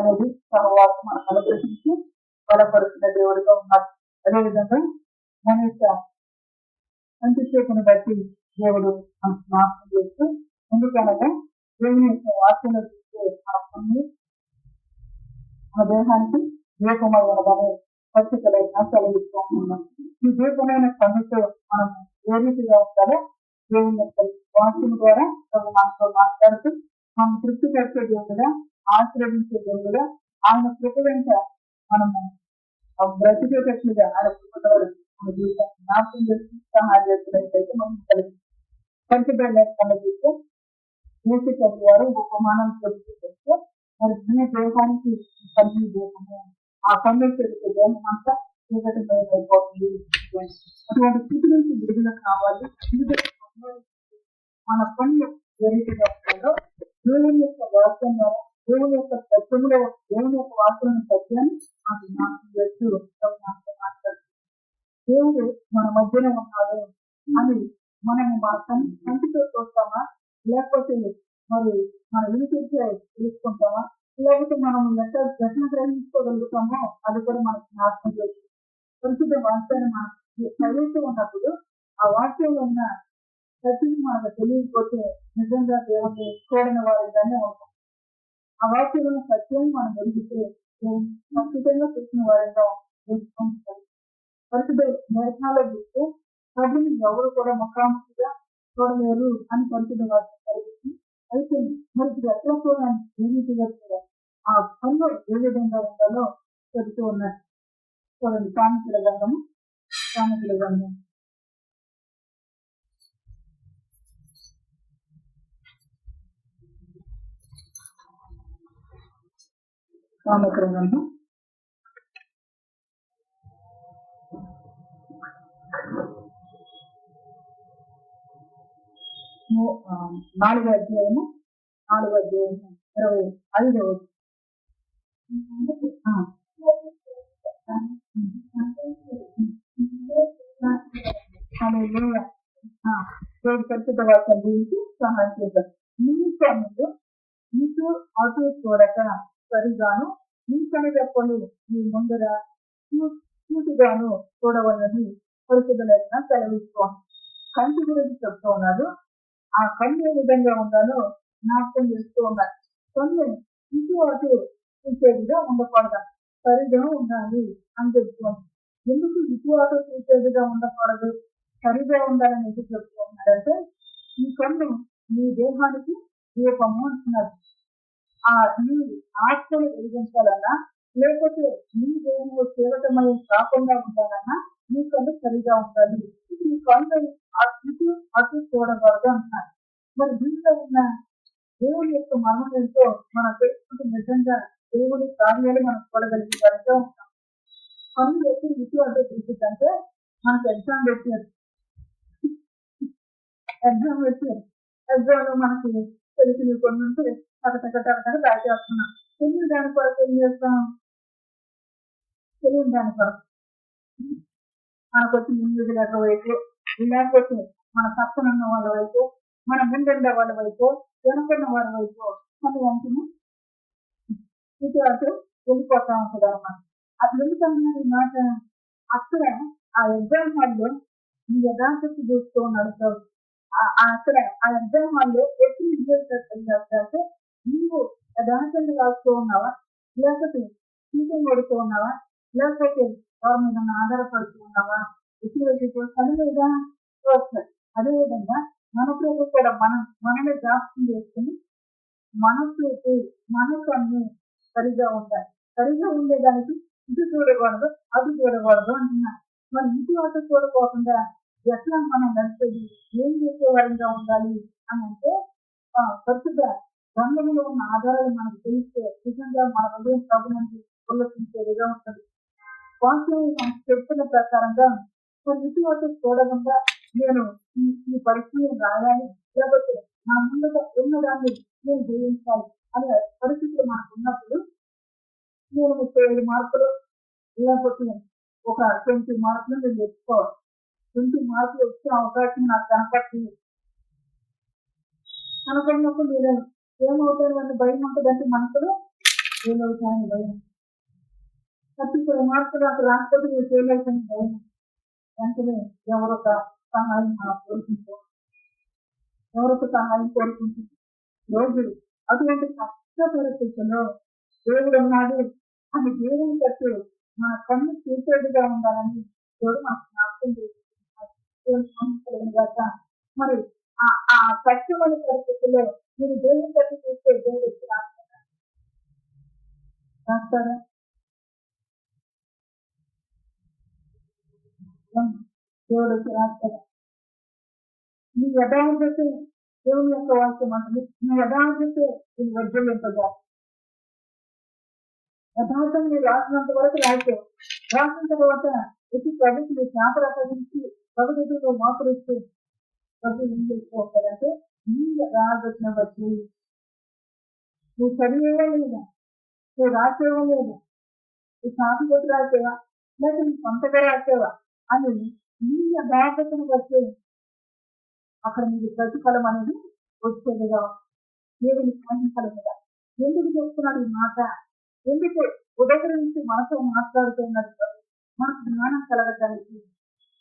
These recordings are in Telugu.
అనేది సహవాసం మనకు అనుగ్రహించి బలపరుస్తున్న దేవుడిగా ఉన్నారు. అదేవిధంగా మన యొక్క మంచిని బట్టి దేవుడు మనకు జ్ఞాపకం చేస్తూ ఎందుకనగా దేవుని యొక్క వాక్యంలో చూస్తే ఆ పనులు మన దేహానికి దీపమైనదని పచ్చికలైన సెలవిస్తూ ఉన్నాం. ఈ దీపమైన పనులతో మనం ఏ రీతిగా ఉంటారో దేవుని యొక్క వాక్యం ద్వారా మనతో మాట్లాడుతూ మనం తృప్తి పరిచే దేవుడుగా ఆశీర్వదించే దేవుడుగా ఆయన కృప వెంట మనము బ్రతికేటట్లుగా ఆయన కృప మన జీవితాన్ని జ్ఞాపకం చేసి సహాయం చేస్తున్నట్లయితే మనం కలిగి పరిచయమైన చూస్తే ఏసు వారు ఉపమానం తెలుసుకుంటే మరి దీని దేహానికి కలిగి దేహము ఆ పనులు చేసే దేహం అంతా చీకటిమైపోతుంది. అటువంటి స్థితి నుంచి విడుదల కావాలి. మన పనులు జరుగుతున్న దేవుని యొక్క వాక్యం ద్వారా దేవుని యొక్క సత్యంలో దేవుని యొక్క వాక్యం సత్యాన్ని మాకు జ్ఞాపకం చేస్తూ మాట్లాడుతుంది. దేవుడు మన మధ్యన ఉన్నాడు అని మనం మన కంటితో చూస్తామా, లేకపోతే మరి మన ఇంటికే తీసుకుంటామా, లేకపోతే మనం ఎంత దర్శనం గ్రహించుకోగలుగుతామో అది కూడా మనకు జ్ఞాపకం చేస్తుంది. పరిశుద్ధ వాక్యాన్ని మనం చదువుతూ ఉన్నప్పుడు ఆ వాక్యంలో ఉన్న సత్యం మనకు తెలియకపోతే నిజంగా దేవుని చూడని వారిగానే ఉంటాం. ఆ వాక్యంలో సత్యం మనం వెలిగితే ఖచ్చితంగా చూసిన వారిగా తెలుసుకుంటాం. పరిశుద్ధ దర్శనాల్లో చూస్తే ప్రభుని ఎవరు కూడా ముఖాముఖిగా చూడలేరు అని పరిశుద్ధ వాక్యం కలిగింది. అయితే మరి ఎట్లా చూడాలి, ఏ రీతిగా చూడాలి, ఆ పనులు ఏ విధంగా ఉండాలో చెబుతూ ఉన్నారు. చూడండి సామెతల గ్రంథము 4వ అధ్యాయము 25వ. పరిశుద్ధ వాక్యం గురించి సహాయం చేశారు. నీకు అటు చూడక సరిగాను నీ కనురెప్పలు నీ ముందర చూటుగాను చూడవలని పరిశుద్ధ లేఖన సెలవిస్తాం. కంటి గురించి చెప్తూ ఉన్నాడు. ఆ కన్ను ఏ విధంగా ఉండాలో జ్ఞాపకం చేస్తూ ఉన్నారు. కన్ను ఇటు అటు చూసేదిగా ఉండకూడదు, సరిగా ఉండాలి అని చెప్తున్నాం. ఎందుకు ఇటు అటు చూసేదిగా ఉండకూడదు, సరిగా ఉండాలని ఎందుకు చెప్తూ ఉన్నాడంటే ఈ కన్ను నీ దేహానికి దీపము అంటున్నారు. ఆ నీ ఆత్మను వెలిగించాలన్నా లేకపోతే నీ దేహంలో చీకటమై కాకుండా ఉండాలన్నా నీ కన్ను సరిగా ఉండాలి. ఈ కన్ను ఇటు అటు చూడకూడదు అంటున్నారు. మరి దీంట్లో ఉన్న దేవుని యొక్క మరణం ఎంతో మనం తెలుసుకుంటే నిజంగా దేవుని కార్యాలు మనం చూడగలిగే వారిగా ఉంటాం. కన్ను ఎప్పుడు ఇటు అటు చూసిందంటే మనకు ఎగ్జామ్ పెట్టారు లో మనకి తెలిసిన కొన్ని ఉంటే టకటక బ్యాక్ చేస్తున్నాం. తెలియని దాని కొరకు ఏం చేస్తాం, తెలియని దాని కొరకు మనకు వచ్చి ముందు లెక్క వైపు, లేకపోతే మన పక్కన ఉన్న వాళ్ళ వైపు, మన ముందుండే వాళ్ళ వైపు, వెనుకున్న వాళ్ళ వైపు మన వెంటనే ఇటు అటు వెళ్ళిపోతా ఉంటుంది అన్నమాట. అది ఎందుకన్నా ఈ మాట అక్కడ ఆ ఎగ్జామ్ హాల్లో నీ యథాశక్తి చూస్తూ నడుస్తావు. అక్కడ ఆ ఎగ్జామ్ హాల్లో ఎప్పుడు అంటే నీవు యథాశక్తి రాస్తూ ఉన్నావా, లేకపోతే టీచింగ్ కొడుతూ ఉన్నావా, లేకపోతే వారి మీద ఆధారపడుతూ ఉన్నావా, ఇప్పుడు చదివేదా వస్తారు. అదేవిధంగా మన ప్రభు కూడా మనమే జ్ఞాపకం చేసుకుని మనసు అన్ని సరిగా ఉండాలి. సరిగా ఉండేదానికి ఇటు చూడకూడదు అది చూడకూడదు అంటున్నారు. మరి ఇటు అటు చూడకోకుండా ఎట్లా మనం నడిచేది, ఏం చేసేవారిగా ఉండాలి అని అంటే పరిశుద్ధ గ్రంథంలో ఉన్న ఆధారాలు మనకు తెలిస్తే నిజంగా మన హృదయం ప్రభుత్వం ఉల్లసించేదిగా ఉంటుంది. వాక్యం చెప్తున్న ప్రకారంగా ఇటు అటు చూడకుండా నేను ఈ పరిస్థితిని రాయాలి, లేకపోతే నా ముందుగా ఉన్నదాన్ని నేను జయించాలి అనే పరిస్థితులు మనకు ఉన్నప్పుడు నేను 35 మార్కులు లేకపోతే ఒక 20 మార్కులు నేను తెచ్చుకోవాలి. 20 మార్కులు వచ్చే అవకాశం నాకు కనపడినప్పుడు నేను ఏమవుతాను అని భయం ఉంటుందంటే మనసులో ఫెయిల్ అవుతాయని భయం, 35 మార్కులు అక్కడ రాకపోతే మీరు ఫెయిల్ అవుతాయని భయం. వెంటనే ఎవరొక సహాయం కోరుకుంటుంది రోజులు. అటువంటి కష్ట పరిస్థితుల్లో దేవుడు ఉన్నాడు అని దేవుని బట్టి మన కన్ను చూసేదిగా ఉండాలని దేవుడు మనకు జ్ఞాపకం చేస్తున్నారు. మరి ఆ కష్టమైన పరిస్థితుల్లో మీరు దేవుని బట్టి చూస్తే దేవుడు వచ్చి రాస్తారా? దేవుడు వచ్చి రాస్తారా? నీ యథార్థతే దేవుని యొక్క వాక్యం అంటుంది. నీ యథార్థతే నీ వర్జలింపగా. యథార్థం మీరు రాసినంత వరకు రాసిన తర్వాత వచ్చి ప్రభుత్వం నీ శాపర ప్రకటించి ప్రభుత్వంలో మోకరిస్తూ ప్రభు ఏం చేసుకోవాలంటే నీ యథార్థతను బట్టి నువ్వు చదివేవా లేదా, నువ్వు రాసేవా లేదా, నువ్వు సాకు కొట్టి రాసేవా లేక నీ సొంతగా రాసేవా అని నీ యథార్థతను బట్టి అక్కడ మీకు ప్రతిఫలం అనేది వచ్చేదిగా దేవుని సాధించలేదా. ఎందుకు చెప్తున్నాడు ఈ మాట? ఎందుకు ఉదకరించి మనతో మాట్లాడుతున్నది? మనకు జ్ఞానం కలగటానికి,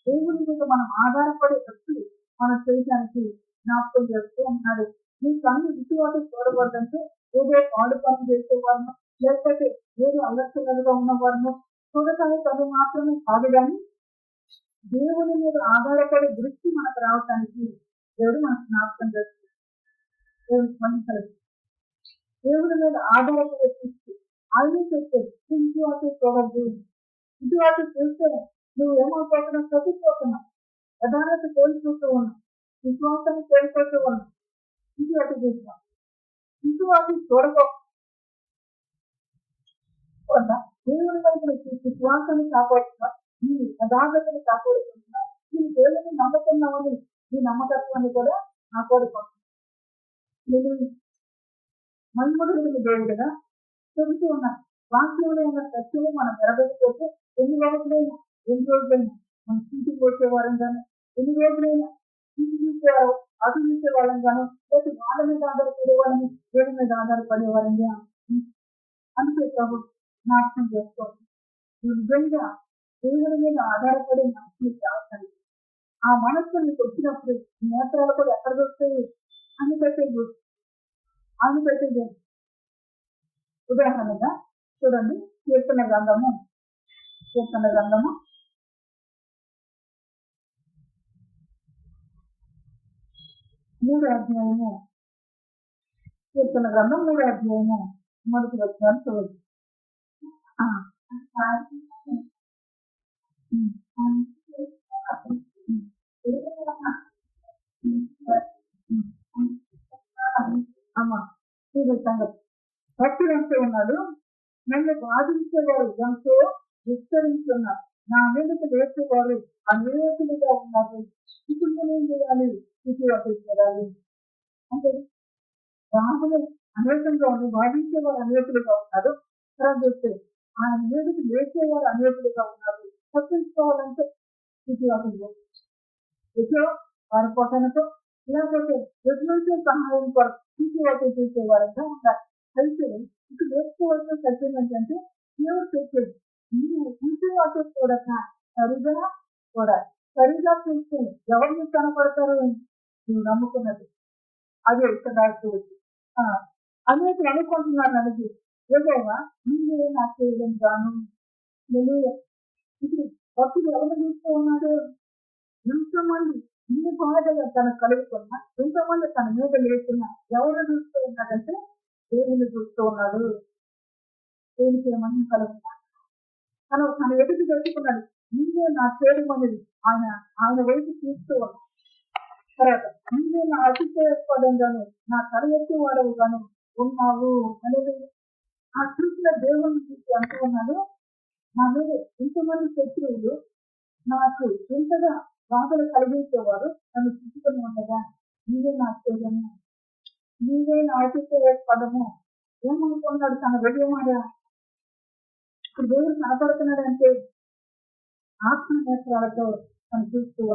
దేవుని మీద మనం ఆధారపడే వ్యక్తులు మనం చేయడానికి జ్ఞాపకం చేస్తూ ఉన్నాడు. మీ కన్ను ఇటువంటి చూడకూడదంటే ఏదో పాడు పనులు చేసేవారిను లేకపోతే ఏదో అలర్చలుగా ఉన్నవారిను చూడటానికి అది మాత్రమే కాదు, కానీ దేవుని మీద ఆధారపడే దృష్టి మనకు రావటానికి దేవుడు మనకు జ్ఞాపకం చేస్తుంది. దేవుడు స్పందించలేదు. దేవుడి మీద ఆధారపడే దృష్టి ఆయన చెప్పేది ఇటువంటి చూడద్దు. ఇటువంటి చూస్తే నువ్వు ఏమైపోతున్నావు? చదువుకోతున్నావు, యథార్థత కోల్పోతూ ఉన్నావు, విశ్వాసాన్ని కోల్పోతూ ఉన్నావు. ఇటువంటి చూస్తాం, ఇటువంటి చూడకుండా దేవుడి వైపు విశ్వాసాన్ని కాపాడుతున్నా, నీ యథార్థతని కాపాడుకుంటున్నా, నీ దేవుని నమ్ముతున్నావని నీ నమ్మకత్వాన్ని కూడా కాపాడుకుంటున్నా. నేను మన్మధుడు దేవుడుగా చెబుతూ ఉన్నాను. వాక్యంలో ఉన్న సత్యము మనం జరగకపోతే ఎన్ని రోజులైనా మనం చీటి పోసేవారం గాను, ఎన్ని రోజులైనా చీటి చూసేవారు అటు చూసేవాళ్ళం గాను, లేకపోతే వాళ్ళ మీద ఆధారపడే వాళ్ళని దేవుడి మీద ఆధారపడేవారంగా. అందుకే ప్రభు నాశనం చేసుకోవాలి. నిజంగా దేవుడి మీద ఆధారపడే మనసుని కావాలి. ఆ మనస్సు నీకు వచ్చినప్పుడు నేత్రాలు కూడా ఎక్కడ వస్తాయి? అని పెట్టేది. ఉదాహరణగా చూడండి, కీర్తన గ్రంథము 3వ అధ్యాయము, కీర్తన గ్రంథం 3వ అధ్యాయము మొదటి వచనాలు చూడండి. అమ్మా ఇది సంగతి. భక్తుడు అంటే ఉన్నాడు, నన్ను బాధించేవారు ఎంతో విస్తరించున్నారు, నా మీదకు వేసేవారు అనేకులుగా ఉన్నారు. ఇప్పుడు నేనేం చేయాలి? చేయాలి అంటే రాజులు అనేకంగా ఉంది, బాధించేవారు అనేకులుగా ఉన్నారు. తర్వాత చూస్తే ఆయన మీదకు వేసేవారు అనేకులుగా ఉన్నారు. తప్పించుకోవాలంటే వారి పొట్టనతో లేకపోతే ఎటువంటి సహాయం కొరకు తీసేవాటి చేసేవారంగా ఉండాలి. అయితే ఇప్పుడు వేసుకోవాల్సిన సత్యం ఏంటంటే దేవుడు చెప్పేది నువ్వు తీసేవాటి చూడక సరిగా చూడాలి. సరిగా చూస్తే ఎవరు మీకు కనపడతారు? నువ్వు నమ్ముకున్నది అదే ఇక్కడ రాసుకోవచ్చు. అనేకులు అనుకుంటున్నారు నన్ను ఏదైనా నువ్వే నాకు చేయడం గాను. ఇప్పుడు భక్తుడు ఎవరు చూస్తూ ఉన్నాడు? ఎంతమంది ఇన్ని బాధగా తనకు కలుగుతున్నా, ఎంతమంది తన మీద లేకున్నా ఎవరు చూస్తూ ఉన్నాడంటే దేవుని చూస్తూ ఉన్నాడు. దేవునికి ఏమన్నా కలుగుతున్నా తన ఎదుటి తెలుసుకున్నాడు. నీవే నా చేయమనేది ఆయన వైపు చూస్తూ ఉన్నాడు. తర్వాత నీవే నా అతిశయపడంగాను, నా తల ఎత్తి వాడవు గాను ఉన్నావు అనేది ఆ చూసిన దేవుని చూసి అంటూ ఉన్నాడు. నా మీద ఇంతమంది శత్రువులు నాకు ఇంతగా బాధలు కలిగించేవారు నన్ను చూసుకుని ఉండగా నీవే నా ఆశ్చర్యము, నీవే నా అతిశయపడము ఏమనుకున్నాడు? తన వెయ్యమాడా ఇప్పుడు దేవుడు కనపడుతున్నాడు అంటే ఆత్మ నేత్రాలతో తను చూస్తూ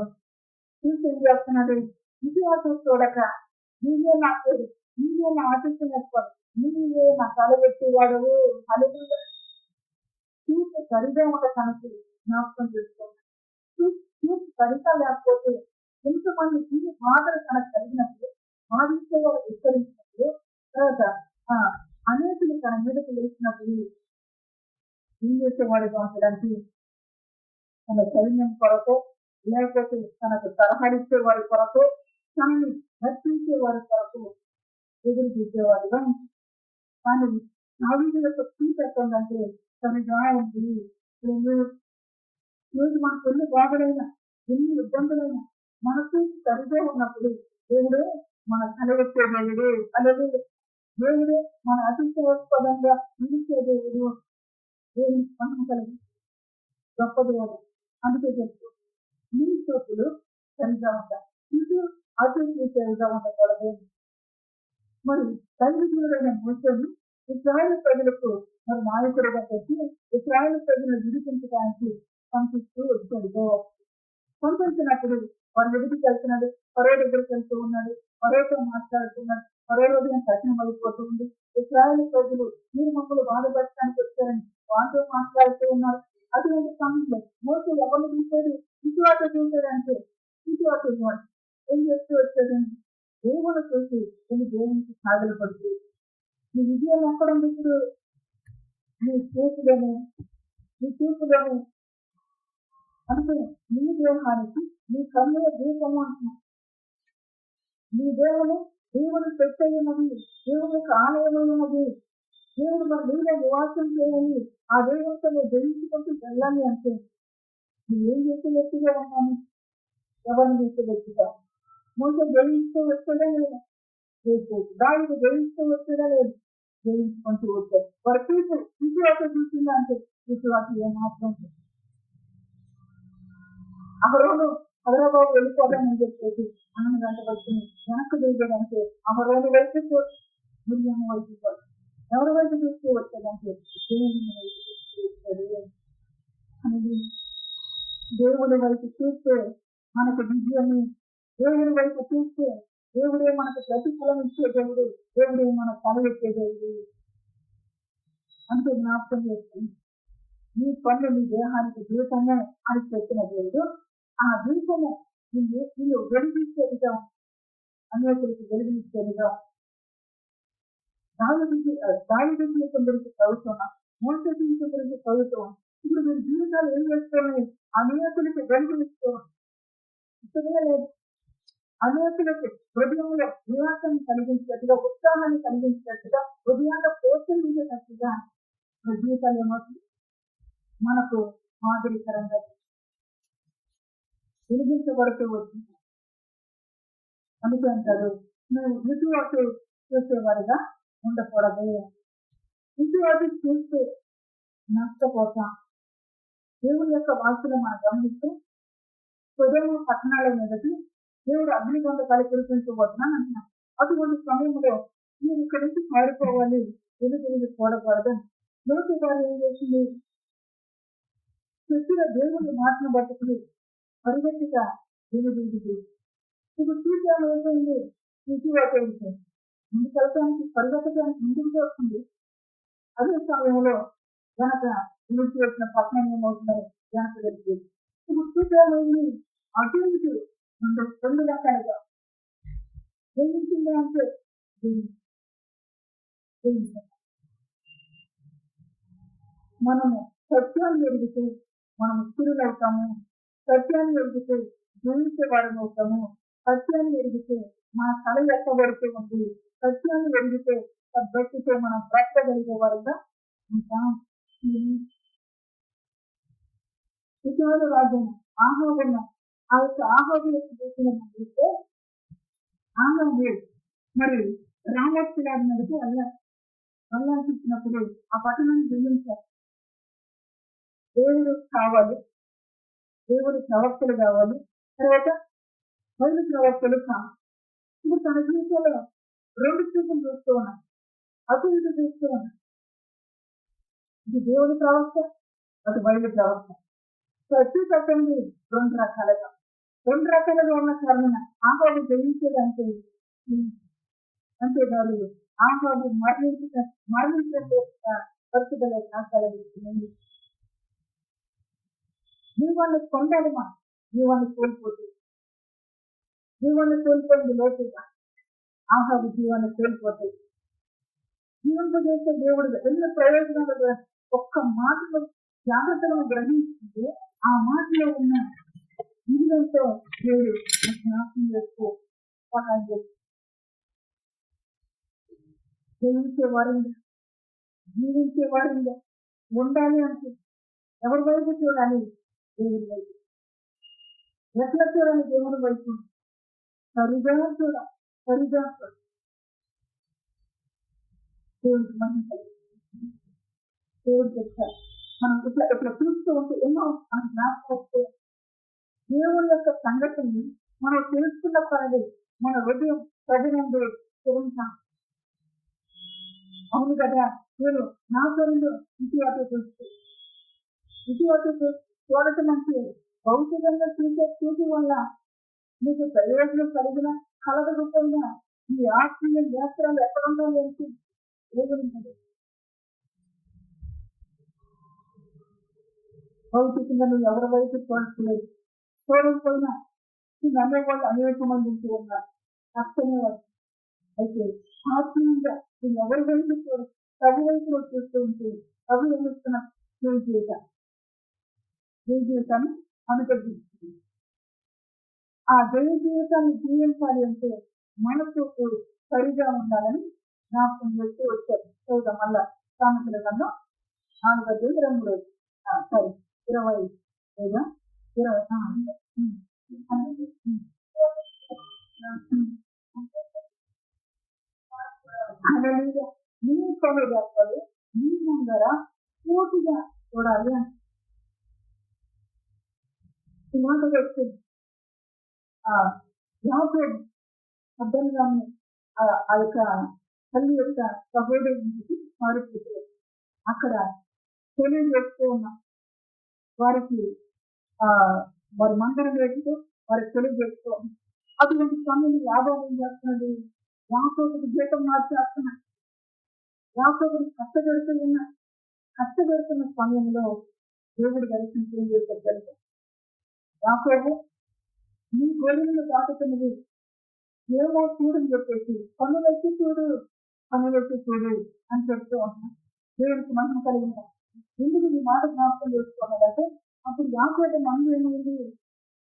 చూసి ఏం చేస్తున్నాడు? విశ్వాసం చూడక నీవే నా పేరు, నీవే నా ఆశిస్తున్నప్పుడు నీవే నా తలబెట్టేవాడు. హల్లెలూయా. చూపు సరిగా ఉన్న తనకి జ్ఞాపకం చేసుకోండి. చూపు సరిగా లేకపోతే ఎంతమంది ఇన్ని బాధలు తనకు కలిగినప్పుడు బాధించే వాళ్ళు విస్తరించినప్పుడు తర్వాత అనేకులు తన మీదకి లేచినప్పుడు ఏం చేసేవాడుగా ఉండడానికి తన సైన్యం కొరకు లేకపోతే తనకు సలహాలిచ్చే వారి కొరకు తనని నచ్చించే వారి కొరకు ఎదురు చూసేవాడుగా. కానీ దావీదు యొక్క చూపు ఎక్కడంటే సరిగా ఉంది. ఈరోజు మనకు ఎన్ని బాధలైనా ఎన్ని ఇబ్బందులైనా మనసు సరిగా ఉన్నప్పుడు దేవుడే మన కలవచ్చే దేవుడు. అలాగే దేవుడే మన అతిశయాస్పదంగా నిలిచే దేవుడు. దేవుని స్పందన కలిగి గొప్ప దేవుడు. అందుకే చెప్తూ నీ చూపులు సరిగా ఉంటాయి, ఇటు అటు చూసేవిగా ఉండకూడదు. మరి సైనికులైన మోసేని ఇశ్రాయేలు ప్రజలకు మరి నాయకుడిగా పెట్టి ఇశ్రాయేలు ప్రజలను విడిపించడానికి పంపిస్తూ వచ్చాడు. పంపించినప్పుడు వారు ఎదుటికి వెళ్తున్నాడు, పరో దగ్గరికి వెళ్తూ ఉన్నాడు, పరోతో మాట్లాడుతున్నాడు. పరో రోజున కఠినం అయిపోతూ ఉంది. ఇశ్రాయేలు ప్రజలు మీరు మమ్మల్ని బాధపడటానికి వచ్చారని వాటితో మాట్లాడుతూ ఉన్నారు. అటువంటి సమయంలో మోసే ఎవరిని చూశాడు? ఇటు అటు చూశాడంటే ఇటు అటు ఏం చేస్తూ వచ్చాడండి? దేవుని చూసి నేను దేవునికి సాధన పడుతూ నీ విజయం ఎక్కడ ఉంది? ఇప్పుడు నీ చూపులోనే అంటే నీ దేహానికి నీ కన్నుల దీపము అంటున్నావు. నీ దేవుని పెట్టయినది, దేవుని యొక్క ఆలయమైనది. దేవుడు మన నీలో నివాసం చేయాలి. ఆ దేవుడితో నువ్వు జయించుకుంటూ వెళ్ళాలి అంటే నువ్వేం చేసే వ్యక్తిగా ఉన్నాను? ఎవరిని చేసే వ్యక్తిగా? ముందు జయించుతూ వచ్చేదా లేదా? దానికి జయించుతూ వచ్చేదా లేదు? జయించుకుంటూ వచ్చాడు. వారి చూపు ఇటువాత చూసిందా అంటే ఇటువాత ఏమాత్రం అహరోను హైదరాబాద్ వెళ్ళిపోదామని చెప్పేసి అన్న గంట వచ్చింది వెనక్కి దిగడంటే అహరోను వైపు మిలియం వైపు ఎవరి వైపు చూస్తూ వచ్చాడంటే దేవుని వైపు చూస్తూ వచ్చాడు అనేది. దేవుడి వైపు చూస్తే మనకు విజయము, దేవుడి వైపు చూస్తే దేవుడే మనకు ప్రతిఫలం ఇచ్చే దేవుడు, దేవుడే మన తల ఎత్తే దేవుడు. అంతే జ్ఞాపకం చేస్తుంది. నీ పనులు నీ దేహానికి దీపము అని చెప్పిన దేవుడు ఆ దీపము నిన్ను వెలిగించేదిగా, అనేకులకు వెలిగించేదిగా. దావీదు జీవితం గురించి చదువుతున్నాం, మోసే జీవితం గురించి చదువుతున్నాం. ఇప్పుడు మీరు జీవితాలు ఏం చేస్తున్నాయి? అనేకులకు వెలుగునిస్తున్నాం. ఇష్టమే లేదు. అనేకులకు హృదయంలో విలాసాన్ని కలిగించేట్టుగా, ఉత్సాహాన్ని కలిగించేట్టుగా, హృదయాన్ని ప్రోత్సహించేటట్టుగా జీవితాలు ఏమవుతుంది? మనకు మాదిరికరంగా వెలిగించబడుతూ వచ్చింది. అందుకే అంటారు నువ్వు ఇటు అటు చూసేవారిగా ఉండకూడదు. ఇటు అటు చూస్తే నష్టపోతాం. దేవుడి యొక్క వాసులు మనం గమనిస్తూ హృదయం పట్టణాల మీదకి దేవుడు అగ్నిగొండ కురిపించబోతున్నాను అంటున్నాను. అటువంటి సమయంలో మీరు ఇక్కడి నుంచి పారిపోవాలి, తిరిగి చూడకూడదు. లోతు గారు ఏం చేసింది? చెప్పిన దేవుని మాటను బట్టుకుని పరిగెత్తిగా దేవుడి ఇప్పుడు చూసాను ఏమైంది? చూసి ముందు కలటానికి పరిగెత్తడానికి ముందుకు వస్తుంది. అదే సమయంలో వెనక విడిచి వచ్చిన పట్టణం ఏమవుతుందని వెనక తెలిసేది. ఇప్పుడు చూసామైంది అటు ఇటు రెండు రకాలుగా జయించింది అంటే మనము సత్యాన్ని ఎరుగుతూ మనము స్థిరులవుతాము. సత్యాన్ని ఎరుగుతూ జయించే వారిని అవుతాము. సత్యాన్ని ఎరిగితే మన తల ఎక్కబడుతూ ఉంది. సత్యాన్ని ఎరిగితే భక్తితో మనం బ్రతకగలిగే వారుగా ఉంటాం. ఇటీవల రాజ్యం ఆహోబన్న ఆ యొక్క ఆహోబు యొక్క చూసిన చూస్తే ఆహోబు మరి రామోత్సవ గారి మీదకి వెళ్ళాల్సినప్పుడు ఆ పట్టణాన్ని జయించారు. దేవుడు కావాలి, దేవుడి ప్రవక్తలు కావాలి, తర్వాత బయలు ప్రవక్తలు కావాలి. ఇప్పుడు తన జీవితంలో రెండు చూపులు చూస్తూ ఉన్నాడు, అటు ఇటు చూస్తూ ఉన్నాడు. ఇది దేవుడి ప్రవక్త, అటు బయలు ప్రవక్త. ప్రతి కట్టండి రెండు రకాలుగా ఉన్న కారణంగా ఆహోబు జయించేదంటే అంతేకాదు ఆహాబు మరణించే పరిస్థితుల కలిగిస్తుంది. జీవాన్ని పొందాలిమా, జీవాన్ని కోల్పోతుంది. జీవాన్ని కోల్పోయింది లోతుగా. ఆహాబు జీవాన్ని కోల్పోతుంది. జీవంతో చేసే దేవుడు ఎన్నో ప్రయోజనాలు ఒక్క మాటలో జాగ్రత్తలను గ్రహించుకుంటే ఆ మాటలో ఉన్న జీవంతో దేవుడు జ్ఞాపకం చేసుకో సహాయం చేస్తుంది. జీవించే వారింగా ఉండాలి అంటే ఎవరి వైపు చూడాలి? దేవుడి వైపు. ఎట్లా చూడాలి? దేవుడి వైపు సరిగా చూడాలి. సరిగా దేవుడికి మనం దేవుడు చెప్తారు. మనం ఇట్లా చూస్తూ ఉంటే ఎన్నో మనం జ్ఞాపకం దేవుని యొక్క సంగతిని మనం తెలుసుకున్న పని మన హృదయం ప్రజలందరూ తెలుస్తాం. అవును కదా, నేను నా పేరులో ఇటీవల చూడటం అంటే భౌతికంగా చూసి వల్ల మీకు ప్రయోజనం కలిగిన కలగ రూపంగా ఈ ఆత్మీయ నేత్రాలు ఎక్కడుందో ఏంటి ఏగుంటుంది. భౌతికంగా నువ్వు ఎవరి వైపు చూడట్లేదు. చూడకపోయినా నమ్మే వాళ్ళు అనేక మంది ఉంటూ ఉన్నారు. కష్టమే వాళ్ళు. అయితే ఆత్మీయంగా నువ్వు ఎవరి వైపు చూడ ప్రభు వైపులో చూస్తూ ఉంటే ప్రభు ఏమిస్తున్న జీవితాన్ని అనుగ్రహిస్తుంది. ఆ జయ జీవితాన్ని జీవించాలి అంటే మనసు సరిగా ఉండాలని జ్ఞాపకం చేస్తూ వచ్చారు. చదువుతా మళ్ళా సామెతల గ్రంథం 4:23 సరే 20 లేదా 20 నీ కొనుగోలు నీ ముందర పూర్తిగా చూడాలి అని ఈ మాట వచ్చింది. యాకోబు అర్థంగానే ఆ యొక్క తల్లి యొక్క సహోదరునికి మారిపోతుంది. అక్కడ తెలియజేస్తూ ఉన్నాం. వారికి వారి మందరం వేస్తూ వారికి తెలియజేస్తూ ఉన్నాం. అటువంటి సమయంలో యాభై ఏం చేస్తున్నది? యాకోబుకి జీతం మార్చేస్తున్నాడు. యాకోబుని కష్టపెడుతున్న సమయంలో దేవుడు దర్శనం చేసేది. యాకోబు నీ గోళీలు దాటుతున్నది ఏమో చూడని చెప్పేసి పనులెత్తి చూడు అని చెప్తూ ఉన్నాం. దేవుడికి మహిమ కలిగిన ఎందుకు ఈ మాట జ్ఞాపకం చేసుకోవాలంటే అప్పుడు యాకోబు మందు ఏమైంది?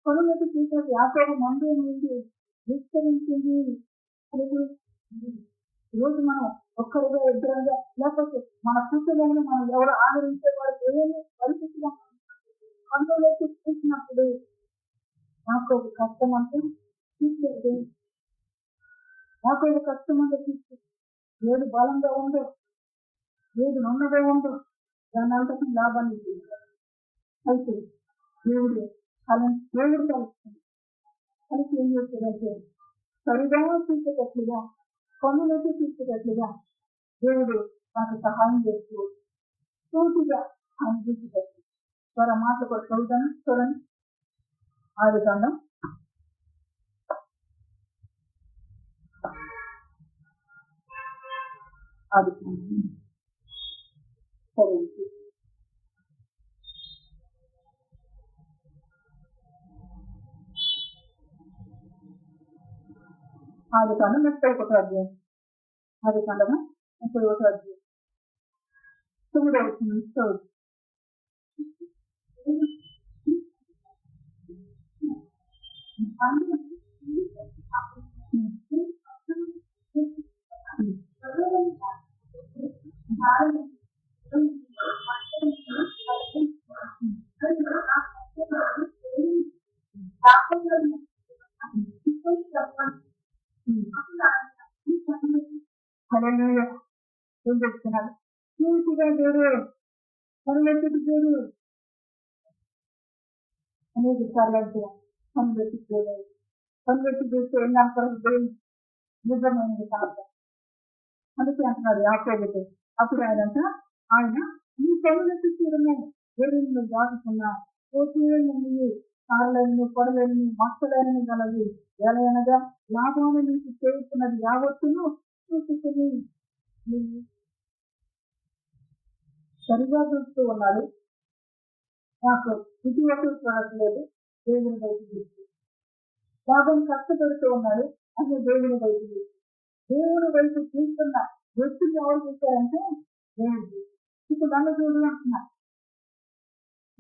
పనులెత్తి చూసాక యాకోబు మందు ఏమైంది? విస్తరించింది. ఈరోజు మనం ఒక్కరిగా ఇద్దరుగా లేకపోతే మన కుటుంబంలో మనం ఎవరు ఆదరించే వారు ఏమి పరిస్థితిలో పనులెత్తి చూసినప్పుడు నాకు ఒక కష్టం అంటే తీసుకెళ్తే నాకు ఒక కష్టం అంటే తీసుకెళ్తే ఏది బలంగా ఉందో ఏది నున్నగా ఉందో దాని అంతకు లాభాన్ని అయితే దేవుడు కలుస్తుంది. కలిసి ఏం చేస్తుందంటే సరిగా తీసేటట్లుగా పనులైతే తీసేటట్లుగా దేవుడు నాకు సహాయం చేస్తూ పూర్తిగా అనిపించేటట్లు త్వర మాటలు కూడా చదువుతాను. చూడండి, ఆదికాండం 31వ అధ్యాయం. ఆదికాండము 31వ అధ్యాయం 9వ వచనం. ఏం చెప్తున్నాడు? పూర్తిగా దేవుడు పనులెత్తి దేవుడు అనేది సార్లు పనులెత్తి చేస్తే ఏం కనపడదు? నిజమైనది కనపడదు. అందుకే అంటున్నాడు యాకోబుతో. అప్పుడు ఆయన ఈ పనులెత్తి చూడము దేవుని దాటుకున్నా పోటీలని కారులని పొడలని మచ్చలని గలవి ఎలయనగా లాభాన్ని నుంచి చేస్తున్నది యావత్తును చూసుకుని సరిగా చూస్తూ ఉన్నాడు. నాకు ఇటువంటి చూడట్లేదు, దేవుని వైపు చూస్తూ బాబాను కష్టపెడుతూ ఉన్నాడు, అది దేవుని వైపు చూస్తూ దేవుని వైపు చూస్తున్న వ్యక్తిని ఎవరు చూశారంటే దేవుడు. ఇప్పుడు నన్ను దేవుడు అంటున్నా,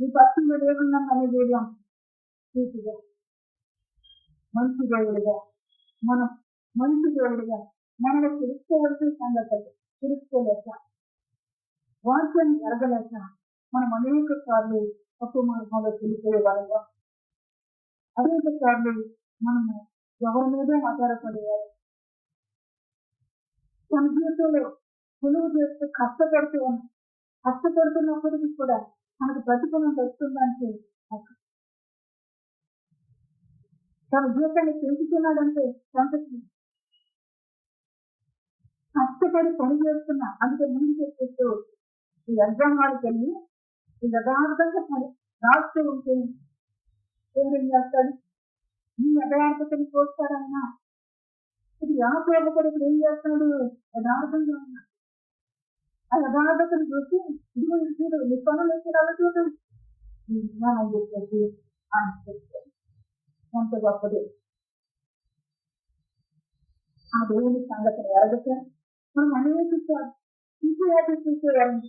నీ పక్షంలో దేవుడు నన్ను అనే దేవుడు అంటున్నా. పూర్తిగా మంచి దేవుడిగా, మనం మంచి దేవుడిగా మనకు తెలుసుకోవలసిన సంగతులు తెలుసుకోలేక, వాక్యాన్ని ఎరగలేక మనం అనేక సార్లు తప్పు మార్గంలో తెలిపోయే వాళ్ళగా, అనేక సార్లు మనము ఎవరి మీద ఆధారపడేవారు. మన జీవితంలో సులువు చేస్తూ కష్టపడుతున్నప్పటికీ కూడా మనకు ప్రతిఫలం వస్తుందంటే తన జీవితాన్ని పెంచుతున్నాడంటే సంతృప్తి. కష్టపడి పని చేస్తున్నా అందుకే ముందు చెప్పేస్తూ ఈ యజ్ఞానికి వెళ్ళి ఈ యథార్థంగా పని రాస్తూ ఉంటే ఏం చేస్తాడు? ఈ యథార్థతని చూస్తాడైనా ఇది యాకోబు కొడుకు ఏం చేస్తాడు? యథార్థంగా ఉన్నా ఆ యథార్థతను చూసి ఇదిగో చూడు నీ పనులు ఎక్కడ చూడు అని చెప్పేసి ఆయన చెప్తాడు. ఎంత గొప్పది ఆ దేవుని సంగతిని ఎరగక మనం అనేక ఇంటి వాటి చూసేవాళ్ళని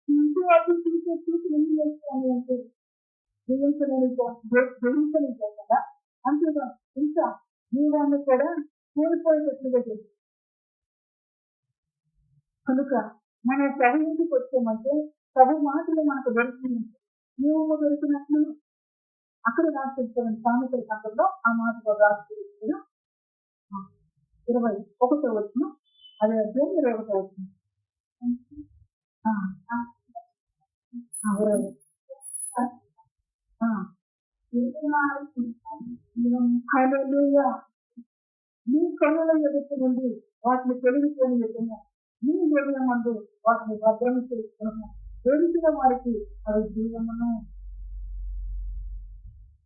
ఇంటి వాటిని చూసి ఏం చేస్తాను అంటే జయించలేదు కదా. అంతేగా ఇంకా జీవాన్ని కూడా కోల్పోయేటట్లుగా చేస్తుంది. కనుక మన ప్రభు ఇంటికి వచ్చామంటే ప్రభు మాటలు మనకు దొరికింది, జీవము దొరికినట్లు అక్కడ రాసిస్తాను. సామెతల సంఘంలో ఆ మాటలో రాసిస్తాను 21వ వచనం, అదే అధ్యాయం 21వ వచనం. నీ కన్నుల ఎదుటి నుండి వాటిని తొలగిపోని విధంగా నీ హృదయం మందు వాటిని భద్రం చేసుకున్నాము. తెలిసిన వారికి అవి జీవమును.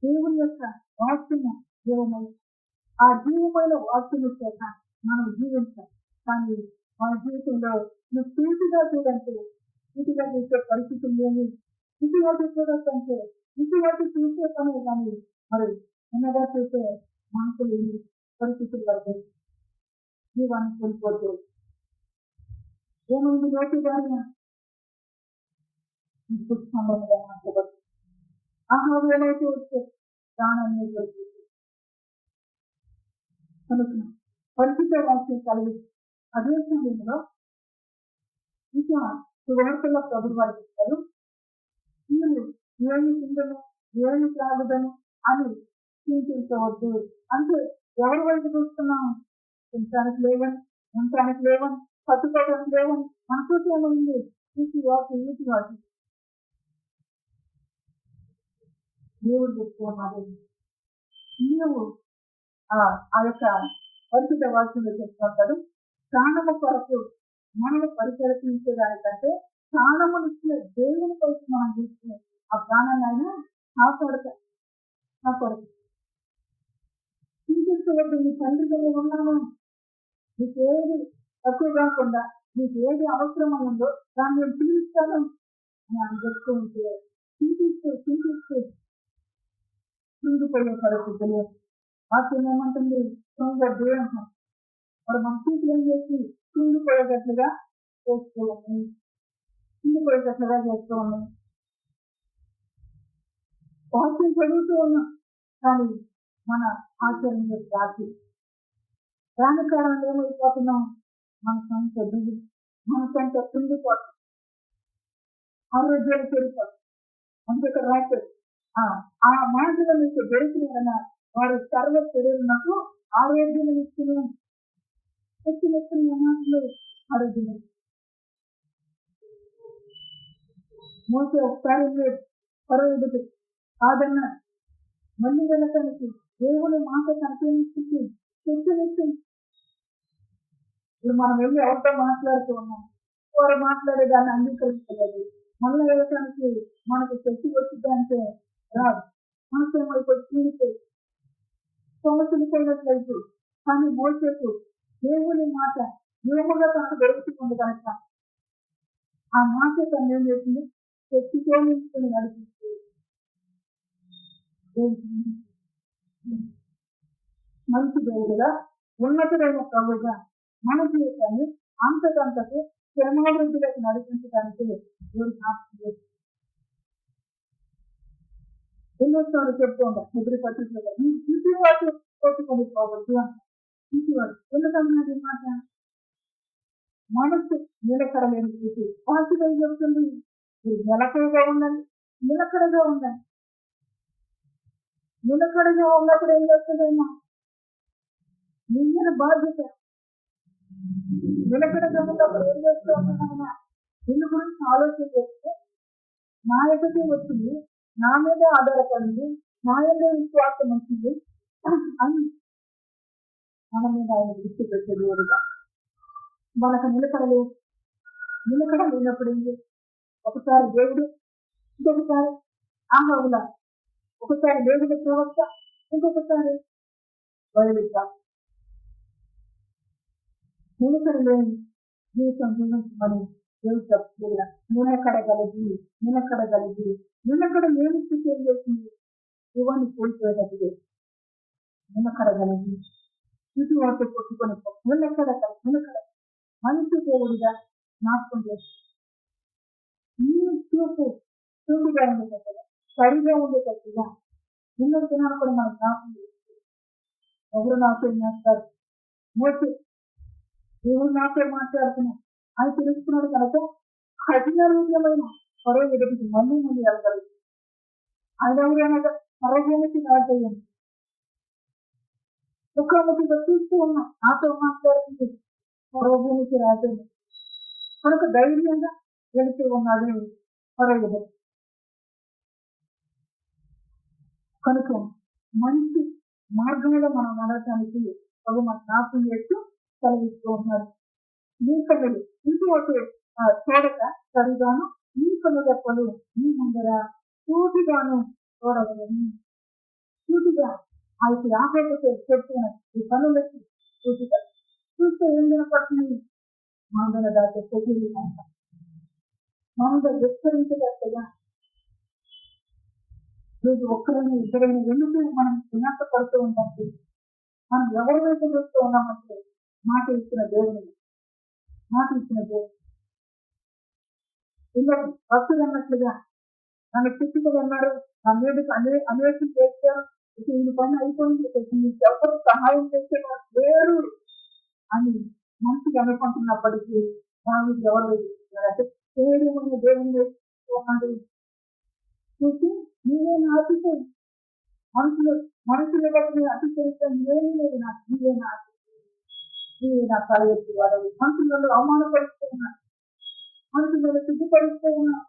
దేవుని యొక్క వాక్యము జీవమై ఆ జీవమైన వాక్యము చేత మనం జీవించాలి. కానీ మన జీవితంలో నువ్వు పూర్తిగా చూడంటే ఇటుగా చూసే పరిస్థితులు ఏమి, ఇటువంటి చూడకంటే ఇటువంటి చూసే పని కానీ మరి చిన్నగా చూసే మనసులు ఏమి పరిస్థితులు పడతాయి. జీవాన్ని కోల్పోతే ఏమైంది? నోటి దారిన సంబంధంగా మార్చబడుతుంది. ఆహారం ఏమైతే వచ్చే ప్రాణాన్ని కోల్పోతుంది. కనుక పరిస్థిత వాక్యం కలిగి అదే సమయంలో ఇంకా సువార్తలో ప్రభుత్వ వారు చెప్తారు, మీరు ఏమి తిందను ఏమి త్రాగుదను అని చింతించవద్దు. అంటే ఎవరి వైపు చూస్తున్నాం? తినడానికి లేవని, ఉండటానికి లేవని, పట్టుకోవడానికి లేవని మనతో ఏమైంది? వీటి వాటి దేవుడు చెప్తున్నారు. నీవు ఆ యొక్క పరిశుద్ధ వాక్యంలో చెప్తుంటాడు, ప్రాణము కొరకు మనము పరిశీలించేదానికంటే ప్రాణమునిచ్చే దేవుని కోసం మనం చూసుకునే ఆ ప్రాణాన్ని అయినా కాపాడతాడు. చింతించవద్దు, నీ తండ్రి దగ్గర ఉన్నాను, నీకు ఏది తక్కువ కాకుండా నీకు ఏది అవసరమై ఉందో దాన్ని నేను తీరుస్తాను అని ఆయన చెప్తూ ఉంటే చింతిస్తూ చిందిపోయే పరిస్థితులు వాక్యం ఏమంటుంది? సొంగద్దు అంటాం. మరి మన చూసి ఏం చేసి చిందిపోయేటట్లుగా చేస్తూ ఉన్నాం. వాక్యం చదువుతూ ఉన్నాం కానీ మన ఆచరణ రాని కాలంలో ఏమైపోతున్నాం? మన సొంత దిగి మన సొంత కుండిపోతాం, ఆరోగ్యాలు చెడిపోతాం. అందుకే రాశారు, ఆ మాటలు మీకు దొరికిన వారు సర్వ శరీరులకు ఆరోగ్యం ఇస్తున్నాం. మాటలు ఆరోగ్యం మోసే ఒకసారి పరవడుకు కాదన్న మళ్ళీ వెళ్ళటానికి దేవుని మాట కనిపించి చెప్తుంది. ఇప్పుడు మనం వెళ్ళి ఎవరితో మాట్లాడుతూ ఉన్నాం, వారు మాట్లాడే దాన్ని అంగీకరించలేదు. మళ్ళీ వెళ్ళటానికి మనకు శక్తి వచ్చిందంటే రాదు. మనసు ఏమైపోయి సమస్యలు పోయినట్లయితే. కానీ మోసేకు దేవుని మాట నియమంగా తనకు దొరుకుతుంది కనుక ఆ మాట తను ఏం చేసింది, శక్తితో నింపుకుని నడిపిస్తుంది. మంచి దేవుడుగా, ఉన్నతుడైన ప్రభుగా మన జీవితాన్ని అంతకంతకు క్షేమాభివృద్ధిలోకి నడిపించడానికి దేవుడు జ్ఞాపకం చేస్తుంది. ఎన్నోసార్లు చెప్తూ ఉంటాం నిద్ర పత్రికలో, ఈ ఇంటి వాటి కొట్టుకొని పోవద్దు అంట. ఇంటి వాడు ఎందుకన్నది మాట, మనసు నిలకడలేని స్థితి వాటిపై చెప్తుంది. మీరు నిలకడగా ఉండండి, నిలకడగా ఉండండి. నిలకడగా ఉన్నప్పుడు ఏం చేస్తుందమ్మా, నిన్న బాధ్యత. నిలకడగా ఉన్నప్పుడు ఏం చేస్తూ ఉన్నామన్నా, నిన్ను గురించి ఆలోచన చేస్తే నా ఎదుటి వచ్చింది, నా మీద ఆధారపడింది, నా మీద విశ్వాసం వచ్చింది అని మన మీద ఆయన దృష్టి పెట్టేవారుగా. మనకు నిలకడలేదు. నిలకడ లేనప్పుడు ఏంటి, ఒకసారి దేవుడు, ఇంకొకసారి ఆహ్వాల, ఒకసారి దేవుడి ప్రవక్త, ఇంకొకసారి బయలుగా. నిలకడ లేని జీవితం జీవించమని దేవుడు చెప్తున్నా. నిలకడగలిగి నిలకడ లేని స్థితి ఏం చేసింది, ఇవన్నీ కోల్పోయేటప్పుడు నిలకడగలిగి ఇటు వాటి కొట్టుకొని నిలకడ మంచి దేవుడిగా జ్ఞాపకం చేస్తుంది. ఈ చూపు చూపుగా ఉండేటట్టుగా, సరిగా ఉండేటట్టుగా నిన్నటి దినాలు కూడా మనం జ్ఞాపకం చేస్తుంది. ఎవరు నాతో మాట్లాడు, మోసే దేవుడు నాతో మాట్లాడుతున్నాం అని తెలుసుకున్నాడు కనుక కఠినమైన మరో ఎదుటికి మళ్ళీ వెళ్ళగలదు. ఆయన ఎవరైనా మరోభూమికి రాజయ్యండి, ముఖాముఖిగా చూస్తూ ఉన్నాం, నాతో మాట్లాడుతుంది మరోభూమికి రాజయ్యండి కనుక ధైర్యంగా వెళుతూ ఉన్నాడు మరో ఎదురు. కనుక మంచి మార్గంలో మనం నడవటానికి ప్రభు మన జ్ఞాపకం చేస్తూ కలిగిస్తూ ఉన్నాడు. నీ కన్నులు ఇంటి ఒకటి చూడక సరిగాను, నీ కన్ను రెప్పలు నీ ముందర సూటిగాను చూడగలను. సూటిగా అయితే ఆపేస్తే చెప్తున్నాను, ఈ కన్నులకి సూటిగా చూస్తే ఏం వినపడుతుంది, మందర దాటే తెగిలి మంద విస్తరించగట్టగా. రోజు ఒక్కరైనా ఇద్దరైనా ఎందుకు మనం వినాశపడుతూ ఉంటాం, మనం ఎవరి వైపు చూస్తూ ఉన్నామంటే మాట ఇచ్చిన దేవుని, మాట ఇచ్చిన దేవుడు. ఇలా భక్తులు అన్నట్లుగా నన్ను చిక్కులు అన్నారు, నా మీదకి అన్వేషణ చేశారు, ఈ పని అయిపోయింది, ఎవరు సహాయం చేసేవారు లేరు అని మంచిగా అనుకుంటున్నప్పటికీ దాని ఎవరు అంటే దేవుని దేవుని చూసి నీవేనా అతిశయం, మనుషుల బట్టి అతిశయిస్తాం ఏమీ లేదు, నాకు నీవేనా నీవే నా తల ఎత్తి వాడు. మనుషులలో అవమానపరుస్తూ ఉన్నారు, మనుషులలో సిగ్గుపరుస్తూ ఉన్నారు.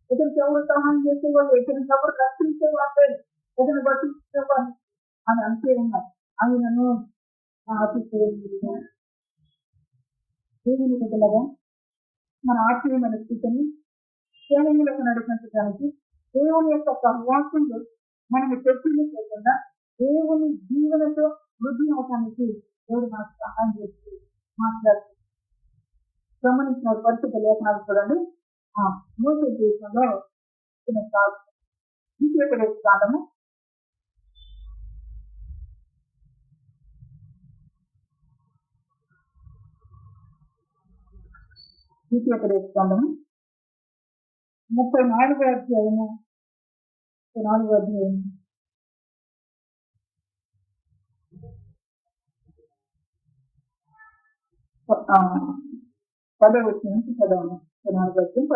ఇతనికి ఎవరు సహాయం చేసేవాళ్ళు, ఇతనికి ఎవరు రక్షించేవాళ్ళు, ఇతను బట్టించేవాళ్ళు అని అంతే ఉన్నారు. ఆయనను అతిశయం దేవుని బిడ్డలుగా మన ఆత్మీయమైన స్థితిని శ్రేణులకు నడిపించడానికి దేవుని యొక్క సహవాసంలో మనము చర్చలు చేయకుండా దేవుని జీవనతో వృద్ధి అవటానికి దేవుడు మనకు సహాయం చేస్తూ మాట్లాడుతూ గమనించిన పరిస్థితి లేఖనాలు చూడండి. మోసే దేశంలో చిన్న కాదు ద్వితీయోపదేశ కాండము 34వ అధ్యాయము 4వ అధ్యాయము 10వ వచనం నుంచి చదవండి. 4వ అధ్యాయం 10వ